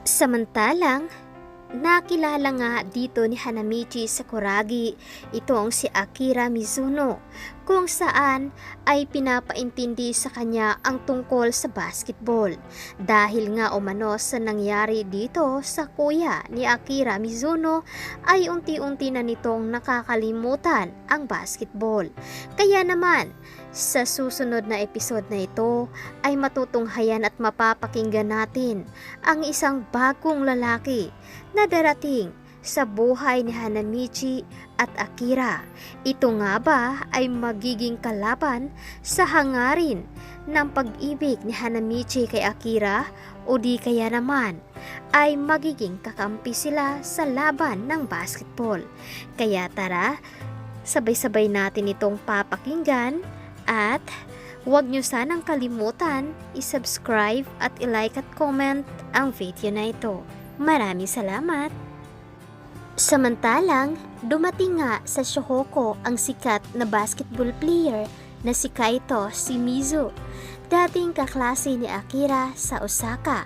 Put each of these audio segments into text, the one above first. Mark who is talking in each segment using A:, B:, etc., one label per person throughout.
A: Samantalang, nakilala nga dito ni Hanamichi Sakuragi itong si Akira Mizuno kung saan ay pinapaintindi sa kanya ang tungkol sa basketball dahil nga umano sa nangyari dito sa kuya ni Akira Mizuno ay unti-unti na nitong nakakalimutan ang basketball. Kaya naman sa susunod na episode na ito ay matutunghayan at mapapakinggan natin ang isang bagong lalaki na darating sa buhay ni Hanamichi at Akira. Ito nga ba ay magiging kalaban sa hangarin ng pag-ibig ni Hanamichi kay Akira o di kaya naman ay magiging kakampi sila sa laban ng basketball? Kaya tara, sabay-sabay natin itong papakinggan at huwag nyo sanang kalimutan i-subscribe at i-like at comment ang video na ito. Maraming salamat! Samantalang, dumating nga sa Shohoku ang sikat na basketball player na si Kaito Shimizu, dating kaklase ni Akira sa Osaka.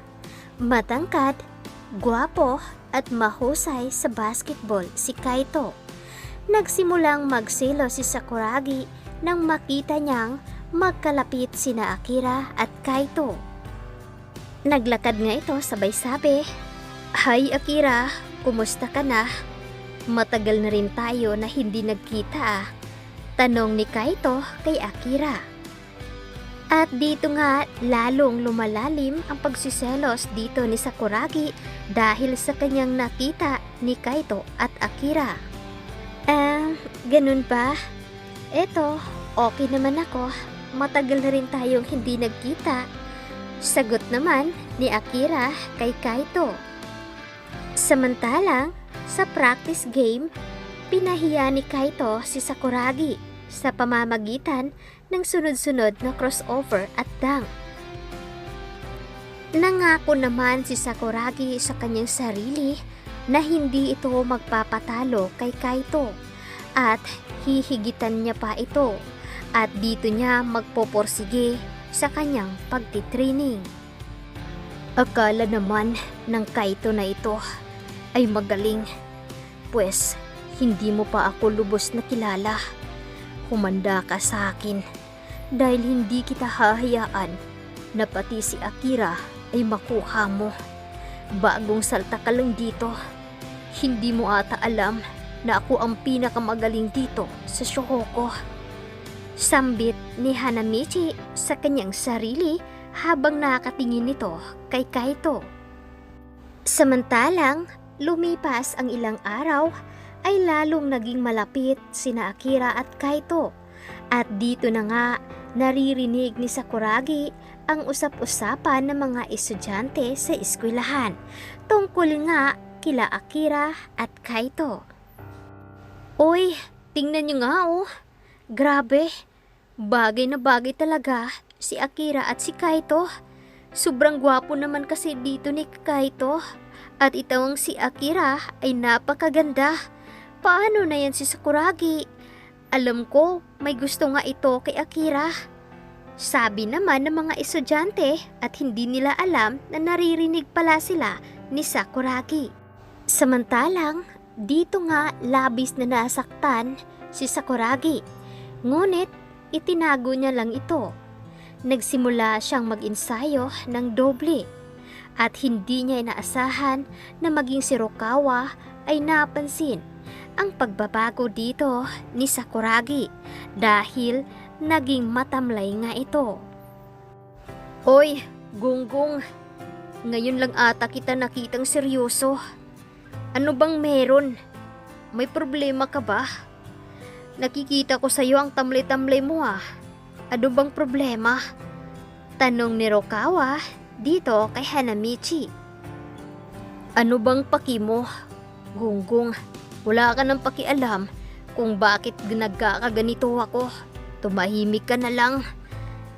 A: Matangkad, gwapo at mahusay sa basketball si Kaito. Nagsimulang magselos si Sakuragi nang makita niyang magkalapit sina Akira at Kaito. Naglakad nga ito sabay-sabi, "Hi Akira, kumusta ka na? Matagal na rin tayo na hindi nagkita ah," tanong ni Kaito kay Akira. At dito nga lalong lumalalim ang pagsiselos dito ni Sakuragi dahil sa kanyang nakita ni Kaito at Akira. Ganun ba? Eto, okay naman ako. Matagal na rin tayong hindi nagkita, sagot naman ni Akira kay Kaito. Samantalang, sa practice game, pinahiya ni Kaito si Sakuragi sa pamamagitan ng sunod-sunod na crossover at dunk. Nangako naman si Sakuragi sa kanyang sarili na hindi ito magpapatalo kay Kaito at hihigitan niya pa ito at dito niya magpoporsige sa kanyang pagtitraining. Akala naman ng Kaito na ito ay magaling, pues hindi mo pa ako lubos na kilala. Humanda ka sa akin dahil hindi kita hahayaan na pati si Akira ay makuha mo. Bagong salta ka lang dito, hindi mo ata alam na ako ang pinakamagaling dito sa Shohoku, sambit ni Hanamichi sa kanyang sarili habang nakatingin nito kay Kaito. Samantalang lumipas ang ilang araw ay lalong naging malapit sina Akira at Kaito at dito na nga naririnig ni Sakuragi ang usap-usapan ng mga estudyante sa eskwelahan tungkol nga kila Akira at Kaito. Uy, tingnan nyo nga oh, grabe, bagay na bagay talaga si Akira at si Kaito. Sobrang gwapo naman kasi dito ni Kaito at itong si Akira ay napakaganda. Paano na yan si Sakuragi? Alam ko may gusto nga ito kay Akira, sabi naman ng mga estudyante at hindi nila alam na naririnig pala sila ni Sakuragi. Samantalang, dito nga labis na nasaktan si Sakuragi, ngunit itinago niya lang ito. Nagsimula siyang mag-ensayo ng doble at hindi niya inaasahan na maging si Rukawa ay napansin ang pagbabago dito ni Sakuragi dahil naging matamlay nga ito. Oy, Gunggong, ngayon lang ata kita nakitang seryoso. Ano bang meron? May problema ka ba? Nakikita ko sa iyo ang tamlay-tamlay mo ah. Ano bang problema? Tanong ni Rukawa dito kay Hanamichi. Ano bang paki mo, Gunggong? Wala ka nang pakialam kung bakit nagkakaganito ako. Tumahimik ka na lang,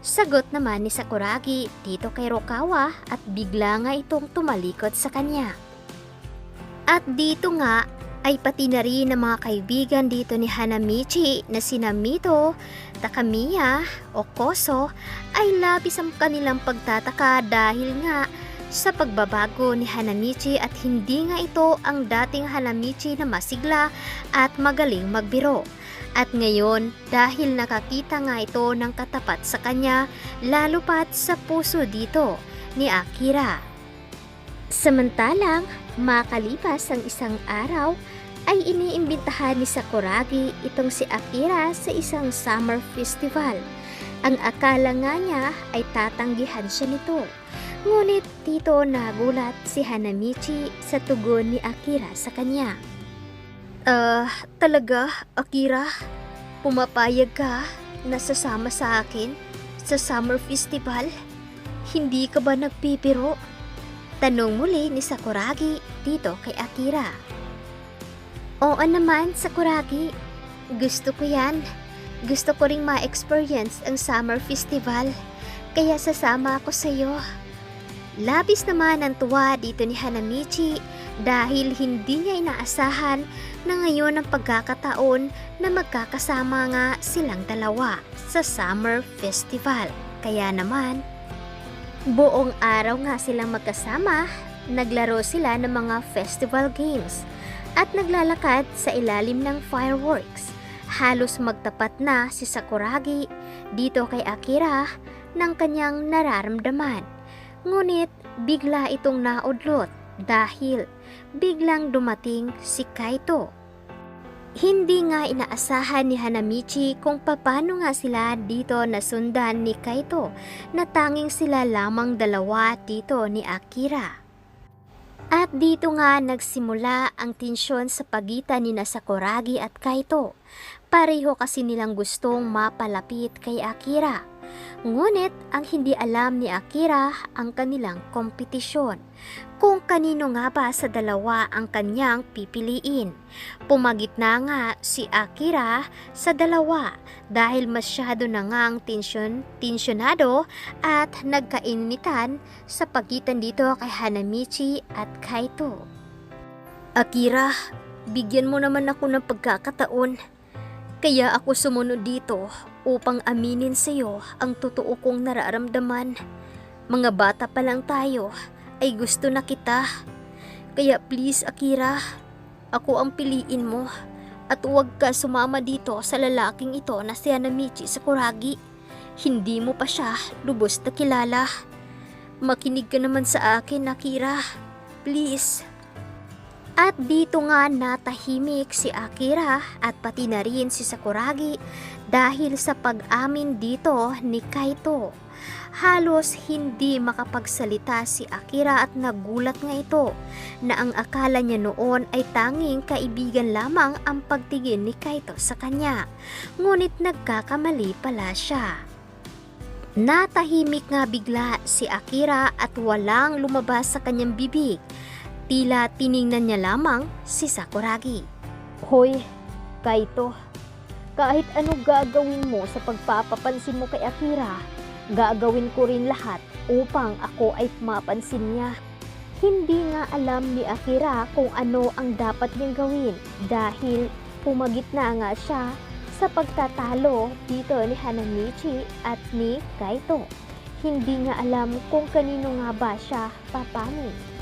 A: sagot naman ni Sakuragi dito kay Rukawa at bigla nga itong tumalikod sa kanya. At dito nga ay pati na rin ang mga kaibigan dito ni Hanamichi na sina Mito, Takamiya o Koso ay labis ang kanilang pagtataka dahil nga sa pagbabago ni Hanamichi at hindi nga ito ang dating Hanamichi na masigla at magaling magbiro. At ngayon, dahil nakakita nga ito ng katapat sa kanya, lalo pat sa puso dito ni Akira. Samantalang, makalipas ang isang araw, ay iniimbitahan ni Sakuragi itong si Akira sa isang summer festival. Ang akala nga niya ay tatanggihan siya nito. Ngunit dito nagulat si Hanamichi sa tugon ni Akira sa kanya. Talaga, Akira? Pumapayag ka na sasama sa akin sa summer festival? Hindi ka ba nagpipiro? Tanong muli ni Sakuragi dito kay Akira. Oo naman, Sakuragi. Gusto ko yan. Gusto ko ring ma-experience ang summer festival. Kaya sasama ako sa iyo. Labis naman ang tuwa dito ni Hanamichi dahil hindi niya inaasahan na ngayon ang pagkakataon na magkakasama nga silang dalawa sa summer festival. Kaya naman, buong araw nga silang magkasama, naglaro sila ng mga festival games at naglalakad sa ilalim ng fireworks. Halos magtapat na si Sakuragi dito kay Akira ng kanyang nararamdaman. Ngunit bigla itong naudlot dahil biglang dumating si Kaito. Hindi nga inaasahan ni Hanamichi kung paano nga sila dito nasundan ni Kaito na tanging sila lamang dalawa dito ni Akira. At dito nga nagsimula ang tensyon sa pagitan ni Sakuragi at Kaito. Pareho kasi nilang gustong mapalapit kay Akira. Ngunit ang hindi alam ni Akira ang kanilang kompetisyon. Kung kanino nga ba sa dalawa ang kanyang pipiliin. Pumagitna nga si Akira sa dalawa dahil masyado na ngang tensyonado at nagkainitan sa pagitan dito kay Hanamichi at Kaito. Akira, bigyan mo naman ako ng pagkakataon. Kaya ako sumunod dito upang aminin sa iyo ang totoo kong nararamdaman. Mga bata pa lang tayo ay gusto na kita. Kaya please Akira, ako ang piliin mo at huwag ka sumama dito sa lalaking ito na si Hanamichi Sakuragi. Hindi mo pa siya lubos na kilala. Makinig ka naman sa akin, Akira. Please. At dito nga natahimik si Akira at pati na rin si Sakuragi dahil sa pag-amin dito ni Kaito. Halos hindi makapagsalita si Akira at nagulat nga ito na ang akala niya noon ay tanging kaibigan lamang ang pagtingin ni Kaito sa kanya. Ngunit nagkakamali pala siya. Natahimik nga bigla si Akira at walang lumabas sa kanyang bibig. Tila tiningnan niya lamang si Sakuragi. Hoy, Kaito, kahit ano gagawin mo sa pagpapapansin mo kay Akira, gagawin ko rin lahat upang ako ay mapansin niya. Hindi nga alam ni Akira kung ano ang dapat niyang gawin dahil pumagitna nga siya sa pagtatalo dito ni Hanamichi at ni Kaito. Hindi niya alam kung kanino nga ba siya papanin.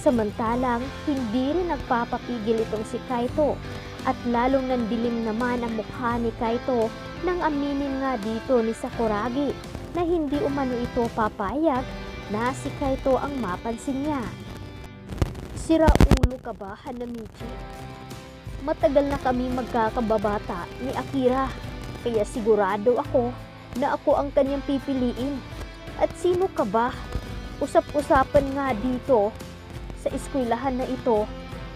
A: Samantalang hindi rin nagpapapigil itong si Kaito at lalong nandilim naman ang mukha ni Kaito nang aminin nga dito ni Sakuragi na hindi umano ito papayag na si Kaito ang mapansin niya. Sira ulo ka ba, Hanamichi? Matagal na kami magkakababata ni Akira kaya sigurado ako na ako ang kanyang pipiliin. At sino ka ba? Usap-usapan nga dito sa eskwelahan na ito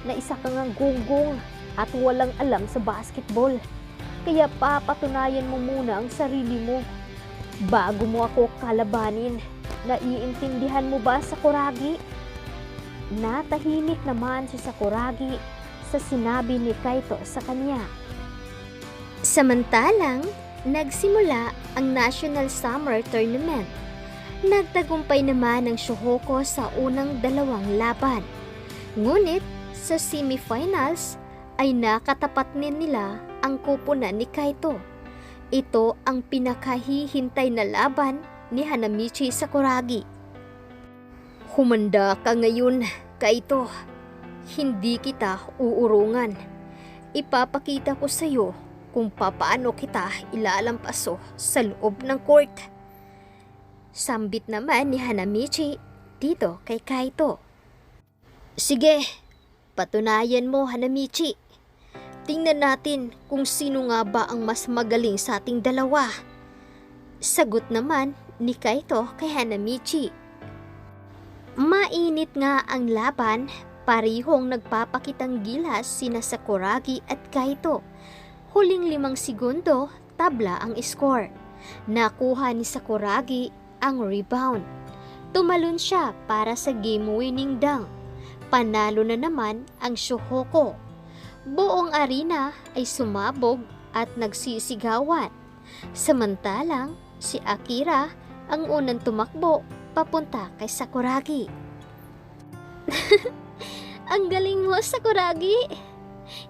A: na isa kang gunggong at walang alam sa basketball. Kaya papatunayan mo muna ang sarili mo bago mo ako kalabanin. Naiintindihan mo ba, Sakuragi? Natahimik naman si Sakuragi sa sinabi ni Kaito sa kanya. Samantalang, nagsimula ang National Summer Tournament. Nagtagumpay naman ang Shohoku sa unang dalawang laban. Ngunit sa semifinals ay nakatapat nila ang koponan ni Kaito. Ito ang pinakahihintay na laban ni Hanamichi Sakuragi. Humanda ka ngayon, Kaito. Hindi kita uurungan. Ipapakita ko sa iyo kung papaano kita ilalampaso sa loob ng court. Sambit naman ni Hanamichi dito kay Kaito. Sige, patunayan mo, Hanamichi. Tingnan natin kung sino nga ba ang mas magaling sa ating dalawa. Sagot naman ni Kaito kay Hanamichi. Mainit nga ang laban, parihong nagpapakitang gilas sina Sakuragi at Kaito. Huling 5 segundo, tabla ang score. Nakuha ni Sakuragi ang rebound. Tumalon siya para sa game-winning dunk. Panalo na naman ang Shohoko. Buong arena ay sumabog at nagsisigawan. Samantalang si Akira ang unang tumakbo papunta kay Sakuragi. Ang galing mo, Sakuragi.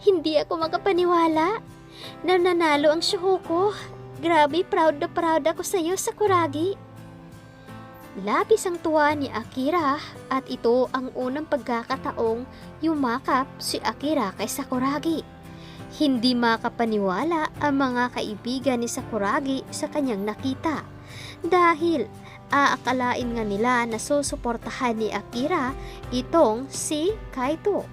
A: Hindi ako makapaniwala na nanalo ang Shohoko. Grabe, proud ako sa iyo, Sakuragi. Labis ang tuwa ni Akira at ito ang unang pagkakataong yumakap si Akira kay Sakuragi. Hindi makapaniwala ang mga kaibigan ni Sakuragi sa kanyang nakita dahil aakalain nga nila na susuportahan ni Akira itong si Kaito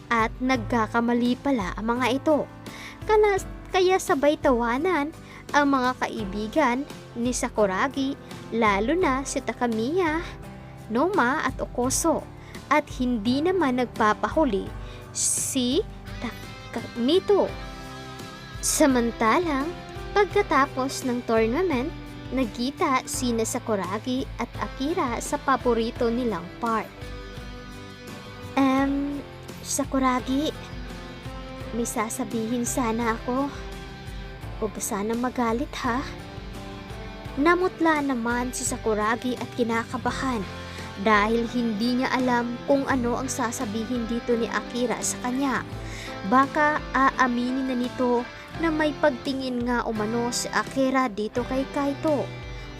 A: at nagkakamali pala ang mga ito. Kaya sabay tawanan ang mga kaibigan ni Sakuragi, lalo na si Takamiya, Noma at Okoso, at hindi naman nagpapahuli si Takamito. Samantalang pagkatapos ng tournament, nagkita sina Sakuragi at Akira sa paborito nilang park. Sakuragi, may sasabihin sana ako. Huwag sana magalit ha. Namutla naman si Sakuragi at kinakabahan dahil hindi niya alam kung ano ang sasabihin dito ni Akira sa kanya. Baka aaminin na nito na may pagtingin nga umano si Akira dito kay Kaito.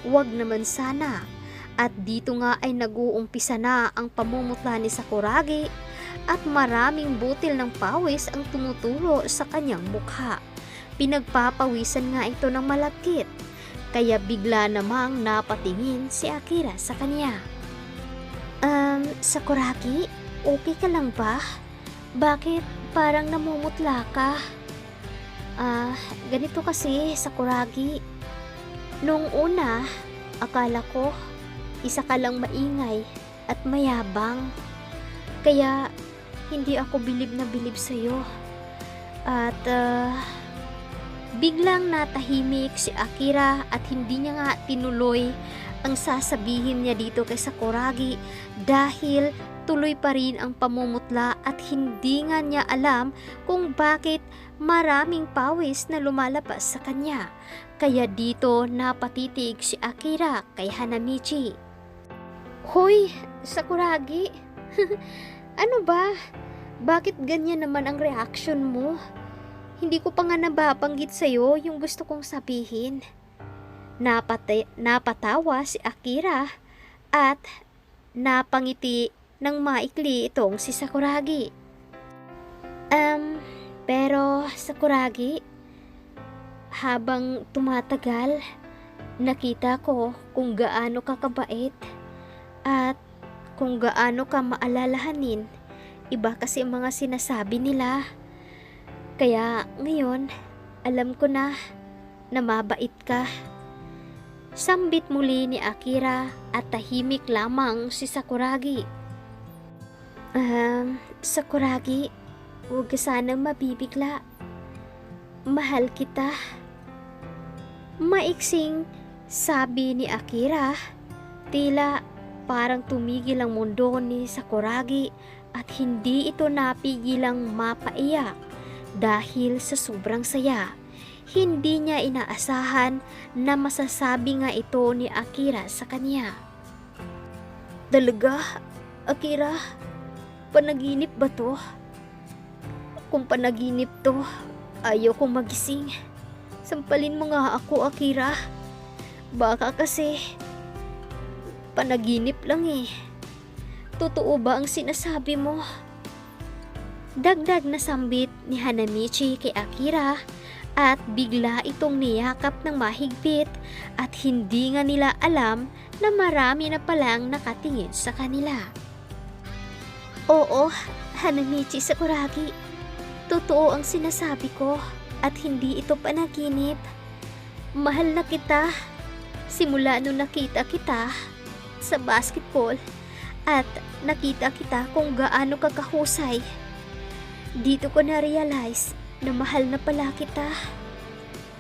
A: Huwag naman sana. At dito nga ay nag-uumpisa na ang pamumutla ni Sakuragi at maraming butil ng pawis ang tumutulo sa kanyang mukha. Pinagpapawisan nga ito ng malagkit, kaya bigla namang napatingin si Akira sa kanya. Sakuragi, okay ka lang ba? Bakit parang namumutla ka? Ganito kasi, Sakuragi. Noong una, akala ko isa ka lang maingay at mayabang. Kaya hindi ako bilib na bilib sa'yo. At biglang natahimik si Akira at hindi niya nga tinuloy ang sasabihin niya dito kay Sakuragi dahil tuloy pa rin ang pamumutla at hindi nga niya alam kung bakit maraming pawis na lumalabas sa kanya. Kaya dito napatitig si Akira kay Hanamichi. Hoy, Sakuragi, ano ba? Bakit ganyan naman ang reaction mo? Hindi ko pa nga nababanggit sa'yo yung gusto kong sabihin. Napatawa si Akira at napangiti ng maikli itong si Sakuragi. Pero Sakuragi, habang tumatagal, nakita ko kung gaano ka kabait at kung gaano ka maalalahanin. Iba kasi ang mga sinasabi nila. Kaya ngayon, alam ko na mabait ka. Sambit muli ni Akira at tahimik lamang si Sakuragi. Sakuragi, huwag ka sanang mabibigla. Mahal kita. Maiksing sabi ni Akira. Tila parang tumigil ang mundo ni Sakuragi at hindi ito napigilang mapaiyak dahil sa sobrang saya. Hindi niya inaasahan na masasabi nga ito ni Akira sa kanya. Talaga, Akira? Panaginip ba to? Kung panaginip to, ayaw kong magising. Sampalin mo nga ako, Akira. Baka kasi panaginip lang eh. Totoo ba ang sinasabi mo? Dagdag na sambit ni Hanamichi kay Akira at bigla itong niyakap ng mahigpit at hindi nga nila alam na marami na palang nakatingin sa kanila. Oo, Hanamichi Sakuragi. Totoo ang sinasabi ko at hindi ito panaginip. Mahal na kita. Simula nung nakita kita sa basketball at nakita kita kung gaano ka kahusay. Dito ko na-realize na mahal na pala kita.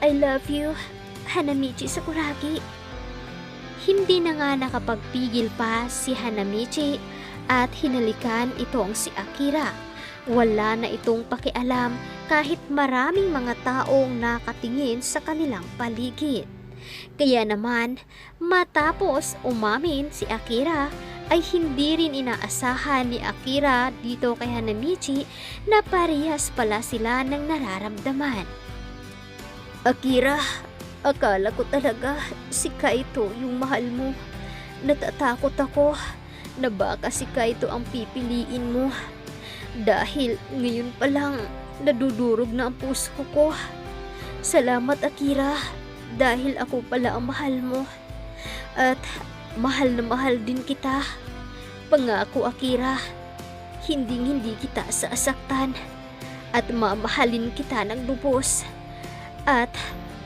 A: I love you, Hanamichi Sakuragi. Hindi na nga nakapagpigil pa si Hanamichi at hinalikan itong si Akira. Wala na itong pakialam kahit maraming mga taong nakatingin sa kanilang paligid. Kaya naman, matapos umamin si Akira, ay hindi rin inaasahan ni Akira dito kay Hanamichi na parehas pala sila ng nararamdaman. Akira, akala ko talaga si Kaito yung mahal mo. Natatakot ako na baka si Kaito ang pipiliin mo. Dahil ngayon pa lang nadudurog na ang puso ko. Salamat Akira, dahil ako pala ang mahal mo. At mahal na mahal din kita. Pangako Akira, hindi kita sasaktan at mamahalin kita ng lubos. At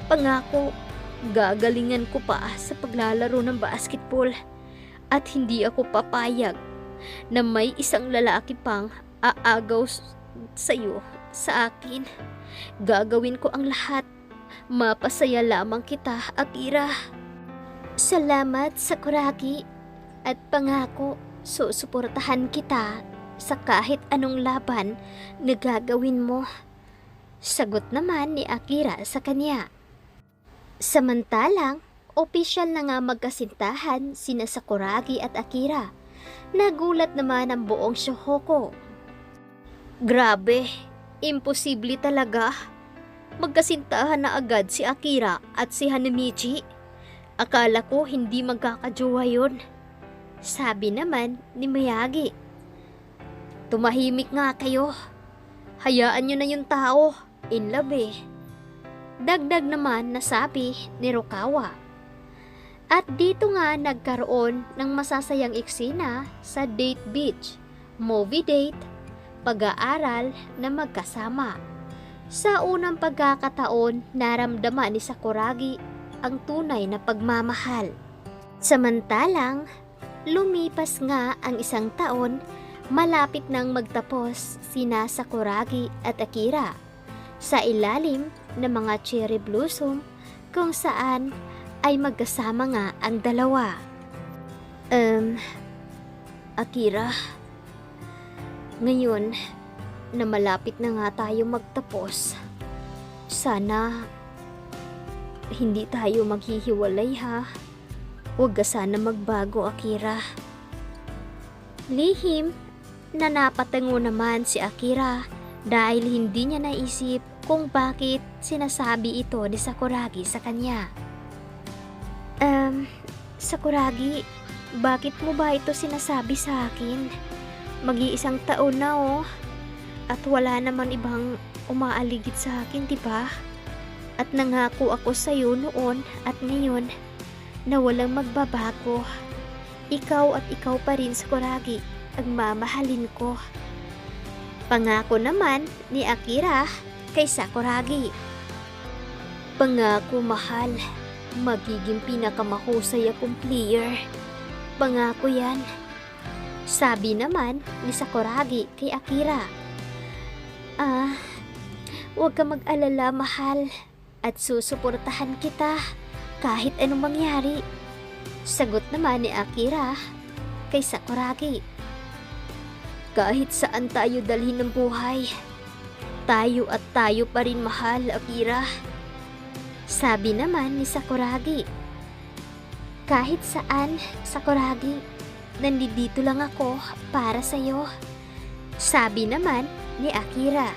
A: pangako, gagalingan ko pa sa paglalaro ng basketball at hindi ako papayag na may isang lalaki pang aagaw sa'yo sa akin. Gagawin ko ang lahat. Mapasaya lamang kita, Akira. Salamat Sakuragi at pangako susuportahan kita sa kahit anong laban na gagawin mo. Sagot naman ni Akira sa kanya. Samantalang, opisyal na nga magkasintahan sina Sakuragi at Akira. Nagulat naman ang buong Shohoku. Grabe, imposible talaga. Magkasintahan na agad si Akira at si Hanamichi. Akala ko hindi magkakajowa yun. Sabi naman ni Miyagi. Tumahimik nga kayo. Hayaan nyo na yung tao. In love eh. Dagdag naman na sabi ni Rukawa. At dito nga nagkaroon ng masasayang eksena sa Date Beach, movie date, pag-aaral na magkasama. Sa unang pagkakataon, naramdaman ni Sakuragi ang tunay na pagmamahal. Samantalang, lumipas nga ang isang taon, malapit nang magtapos sina Sakuragi at Akira sa ilalim ng mga cherry blossom kung saan ay magkasama nga ang dalawa. Akira, ngayon na malapit na nga tayo magtapos, sana hindi tayo maghihiwalay ha. Huwag ka sana magbago, Akira. Lihim na napatango naman si Akira dahil hindi niya naisip kung bakit sinasabi ito ni Sakuragi sa kanya. Sakuragi, bakit mo ba ito sinasabi sa akin? Mag-iisang taon na oh. At wala naman ibang umaaligid sa akin, diba? At nangako ako sa iyo noon at ngayon na walang magbabago. Ikaw at ikaw pa rin, Sakuragi, ang mamahalin ko. Pangako naman ni Akira kay Sakuragi. Pangako, mahal, magiging pinakamahusay akong player. Pangako yan. Sabi naman ni Sakuragi kay Akira. Huwag ka mag-alala, mahal, at susuportahan kita kahit anong mangyari. Sagot naman ni Akira kay Sakuragi. Kahit saan tayo dalhin ng buhay, tayo at tayo pa rin, mahal, Akira. Sabi naman ni Sakuragi. Kahit saan, Sakuragi, nandito lang ako para sa'yo. Sabi naman ni Akira.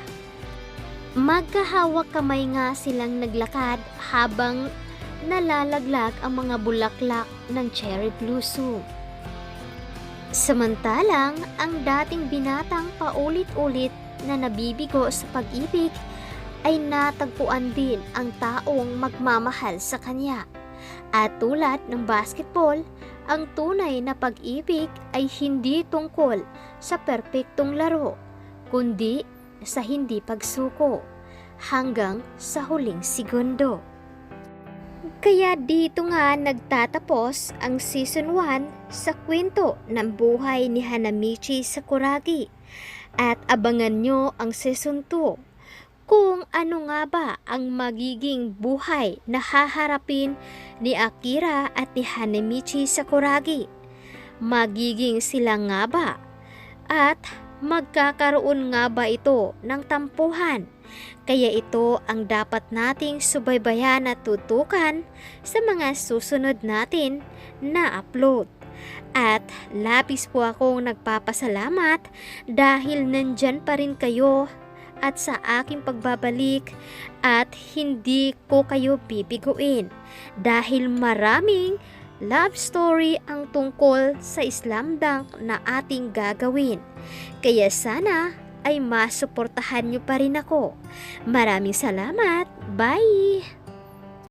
A: Magkahawak kamay nga silang naglakad habang nalalaglag ang mga bulaklak ng cherry blossom. Samantalang ang dating binatang paulit-ulit na nabibigo sa pag-ibig ay natagpuan din ang taong magmamahal sa kanya. At tulad ng basketball, ang tunay na pag-ibig ay hindi tungkol sa perpektong laro, kundi sa hindi pagsuko hanggang sa huling segundo. Kaya dito nga nagtatapos ang Season 1 sa kwento ng buhay ni Hanamichi Sakuragi. At abangan nyo ang Season 2 kung ano nga ba ang magiging buhay na haharapin ni Akira at ni Hanamichi Sakuragi. Magiging sila nga ba? At magkakaroon nga ba ito ng tampuhan? Kaya ito ang dapat nating subaybayan at tutukan sa mga susunod natin na upload. At labis po akong nagpapasalamat dahil nandyan pa rin kayo at sa aking pagbabalik at hindi ko kayo bibiguin dahil maraming love story ang tungkol sa slam dunk na ating gagawin. Kaya sana ay masuportahan nyo pa rin ako. Maraming salamat. Bye!